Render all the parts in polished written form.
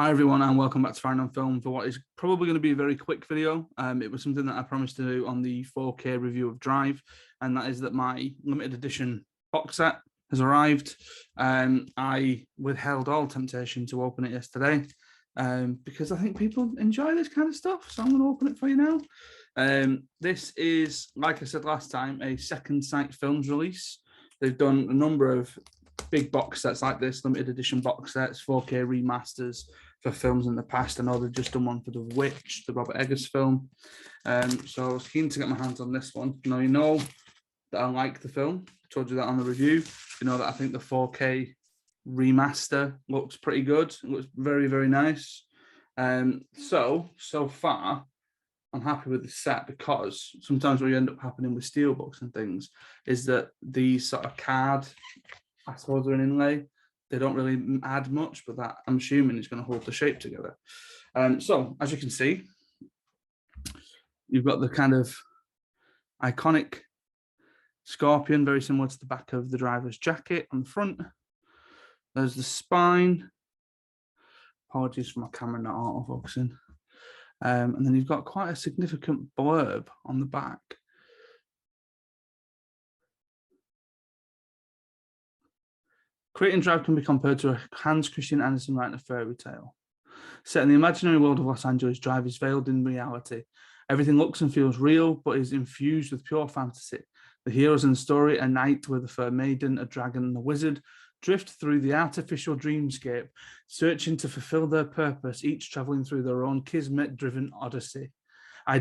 Hi everyone and welcome back to Farrand on Film for what is probably going to be a very quick video. It was something that I promised to do on the 4K review of Drive, and that is that my limited edition box set has arrived. I withheld all temptation to open it yesterday because I think people enjoy this kind of stuff, so I'm going to open it for you now. This is, like I said last time, a Second Sight Films release. They've done a number of big box sets like this, limited edition box sets, 4K remasters for films in the past. I know they've just done one for The Witch, the Robert Eggers film. So I was keen to get my hands on this one. Now, you know that I like the film. I told you that on the review. You know that I think the 4K remaster looks pretty good. It looks very, very nice. So far, I'm happy with the set, because sometimes what you end up happening with steelbooks and things is that these sort of card, I suppose they're an inlay, they don't really add much, but that I'm assuming is going to hold the shape together. So as you can see, you've got the kind of iconic scorpion, very similar to the back of the driver's jacket on the front. There's the spine. Apologies for my camera not autofocusing. And then you've got quite a significant blurb on the back. Creating Drive can be compared to a Hans Christian Andersen writing a fairy tale. Set in the imaginary world of Los Angeles, Drive is veiled in reality. Everything looks and feels real, but is infused with pure fantasy. The heroes in the story, a knight with a fair maiden, a dragon, and a wizard, drift through the artificial dreamscape, searching to fulfill their purpose, each traveling through their own kismet-driven odyssey. Oh,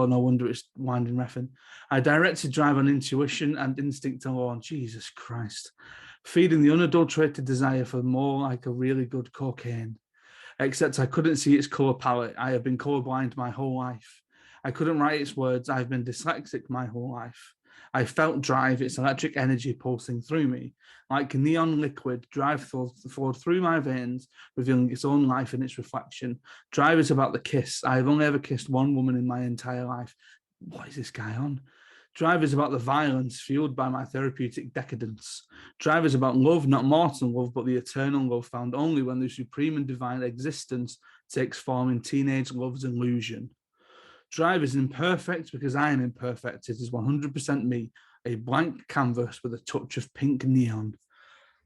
no wonder it's winding refing. I directed Drive on intuition and instinct alone. Jesus Christ. Feeding the unadulterated desire for more like a really good cocaine. Except I couldn't see its colour palette. I have been colourblind my whole life. I couldn't write its words. I've been dyslexic my whole life. I felt Drive, its electric energy pulsing through me. Like neon liquid, Drive flowed through my veins, revealing its own life in its reflection. Drive is about the kiss. I have only ever kissed one woman in my entire life. What is this guy on? Drive is about the violence fueled by my therapeutic decadence. Drive is about love, not mortal love, but the eternal love found only when the supreme and divine existence takes form in teenage love's illusion. Drive is imperfect because I am imperfect. It is 100% me, a blank canvas with a touch of pink neon.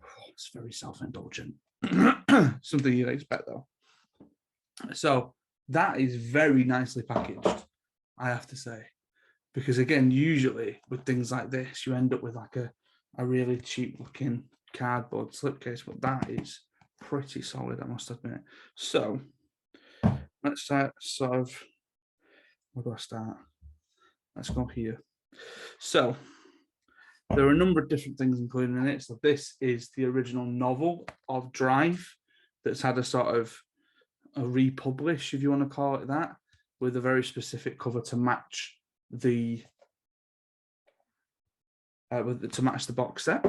Oh, it's very self-indulgent. Something you'd expect, though. So that is very nicely packaged, I have to say. Because again, usually with things like this, you end up with like a really cheap looking cardboard slipcase, but that is pretty solid, I must admit. So let's start sort of, where do I start? Let's go here. So there are a number of different things included in it. So this is the original novel of Drive that's had a sort of a republish, if you want to call it that, with a very specific cover to match the box set.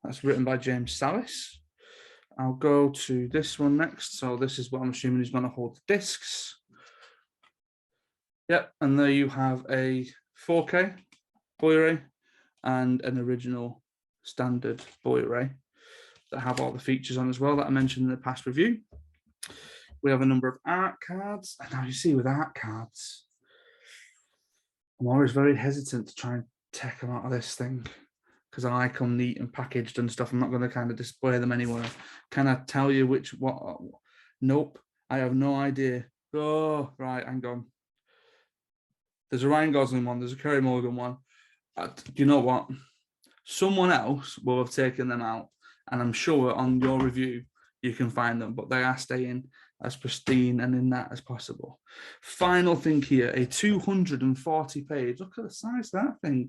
That's written by James Salis. I'll go to this one next. So this is what I'm assuming is going to hold the discs. Yep, and there you have a 4K Blu-ray and an original standard Blu-ray that have all the features on as well that I mentioned in the past review. We have a number of art cards, and now you see with art cards, I'm always very hesitant to try and take them out of this thing because I like them neat and packaged and stuff. I'm not going to kind of display them anywhere. Can I tell you what? Nope, I have no idea. Oh, right, hang on. There's a Ryan Gosling one. There's a Kerry Mulligan one. You know what? Someone else will have taken them out, and I'm sure on your review you can find them, but they are staying as pristine and in that as possible. Final thing here, a 240-page, look at the size of that thing,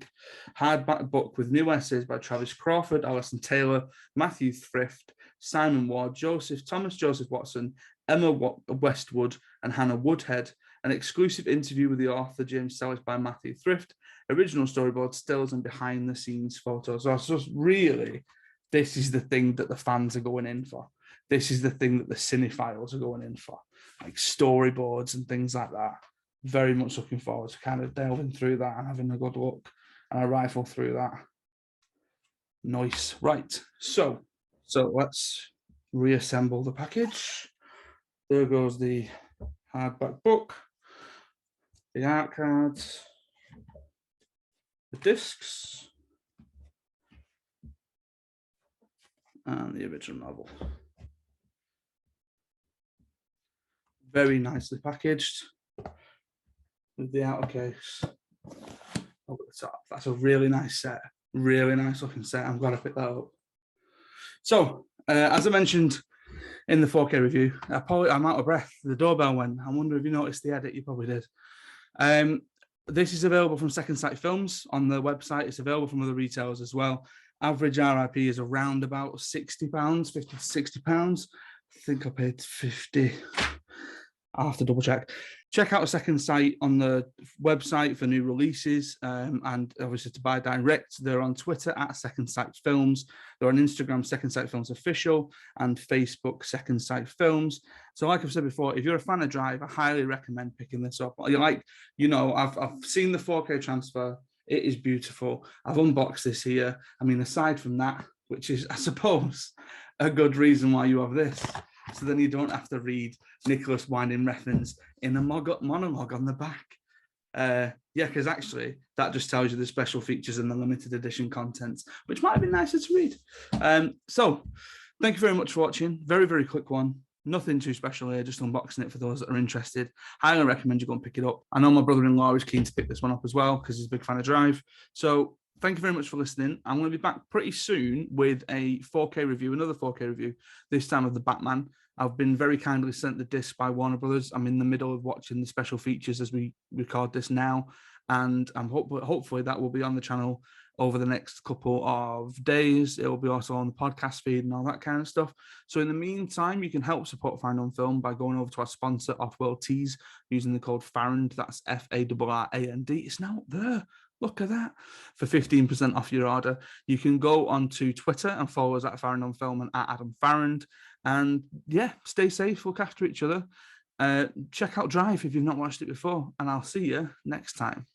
hardback book with new essays by Travis Crawford, Alison Taylor, Matthew Thrift, Simon Ward, Thomas Joseph Watson, Emma Westwood, and Hannah Woodhead. An exclusive interview with the author, James Salis, by Matthew Thrift, original storyboard, stills, and behind-the-scenes photos. So really, this is the thing that the fans are going in for. This is the thing that the cinephiles are going in for, like storyboards and things like that. Very much looking forward to kind of delving through that and having a good look and a rifle through that. Nice. Right. So let's reassemble the package. There goes the hardback book, the art cards, the discs, and the original novel. Very nicely packaged with the outer case over the top. That's a really nice set. Really nice looking set. I'm glad I picked that up. So, as I mentioned in the 4K review, I'm out of breath. The doorbell went. I wonder if you noticed the edit. You probably did. This is available from Second Sight Films on the website. It's available from other retailers as well. Average RIP is around about £60, 50 to £60. I think I paid 50. I'll have to double check. Check out Second Sight on the website for new releases, and obviously to buy direct. They're on Twitter at Second Sight Films. They're on Instagram, Second Sight Films Official, and Facebook, Second Sight Films. So like I've said before, if you're a fan of Drive, I highly recommend picking this up. I've seen the 4K transfer. It is beautiful. I've unboxed this here. I mean, aside from that, which is, I suppose, a good reason why you have this. So then you don't have to read Nicholas Winding Refn's in a monologue on the back. Because actually that just tells you the special features and the limited edition contents, which might have been nicer to read. So thank you very much for watching. Very, very quick one. Nothing too special here, just unboxing it for those that are interested. Highly recommend you go and pick it up. I know my brother-in-law is keen to pick this one up as well because he's a big fan of Drive. So thank you very much for listening. I'm going to be back pretty soon with a 4K review, another 4K review, this time of the Batman. I've been very kindly sent the disc by Warner Brothers. I'm in the middle of watching the special features as we record this now, and I'm hopefully that will be on the channel over the next couple of days. It will be also on the podcast feed and all that kind of stuff. So in the meantime, you can help support Farrand on Film by going over to our sponsor, Offworld Tees, using the code Farrand. That's FARRAND. It's now up there. Look at that. For 15% off your order. You can go onto Twitter and follow us at Farrand on Film and at Adam Farrand. And yeah, stay safe, look after each other. Check out Drive if you've not watched it before, and I'll see you next time.